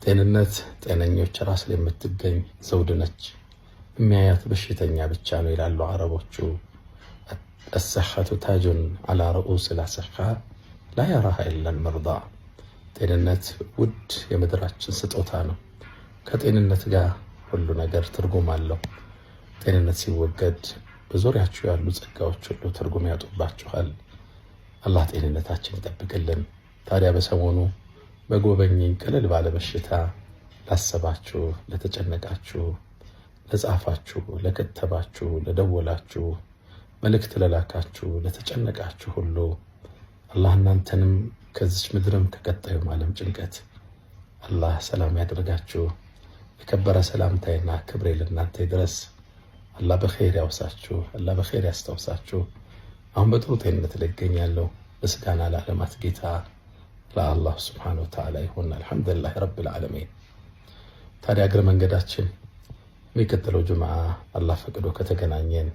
ጤንነት ጤነኞች ራስ ላይ የምትገኝ ዘውድ ነች። የሚያያት በሽተኛ ብቻ ነው ይላሉ አረቦቹ። الصحة تاج على رؤوس الأصحاء لا يراها إلا المرضى። ጤንነት ውድ የምድራችን ስጦታ ነው። ከጤንነት ጋር ሁሉ ነገር ትርጉም አለው። ጤንነት ሲወገድ በዙሪያችሁ ያሉ ጸጋዎች ሁሉ ትርጉም ያጡባችኋል። አላህ ጤንነታችን ይጠብቅልን። ታዲያ በሰሞኑ በጎበኘኝ ቀለል ባለ በሽታ ላሰባችሁ፣ ለተጨነቃችሁ፣ ለጻፋችሁ፣ ለከተባችሁ፣ ለደወላችሁ፣ መልእክት ለላካችሁ፣ ለተጨነቃችሁ ሁሉ አላህ እናንተንም ከዚች ምድርም ከቀጣዩ ዓለም ጭንቀት አላህ ሰላም ያደርጋችሁ። የከበረ ሰላምታይና ክብሬ ለእናንተ ይድረስ። አላህ በኸይር ያውሳችሁ፣ አላህ በኸይር ያስታውሳችሁ። አሁን በጥሩ ጤንነት ላይ እገኛለሁ። ምስጋና ለዓለማት ጌታ ለአላህ ሱብሓነሁ ወተዓላ ይሁን። አልሐምዱሊላህ ረብል ዓለሚን። ታዲያ እግረ መንገዳችን የሚቀጥለው ጁምዓ አላህ ፈቅዶ ከተገናኘን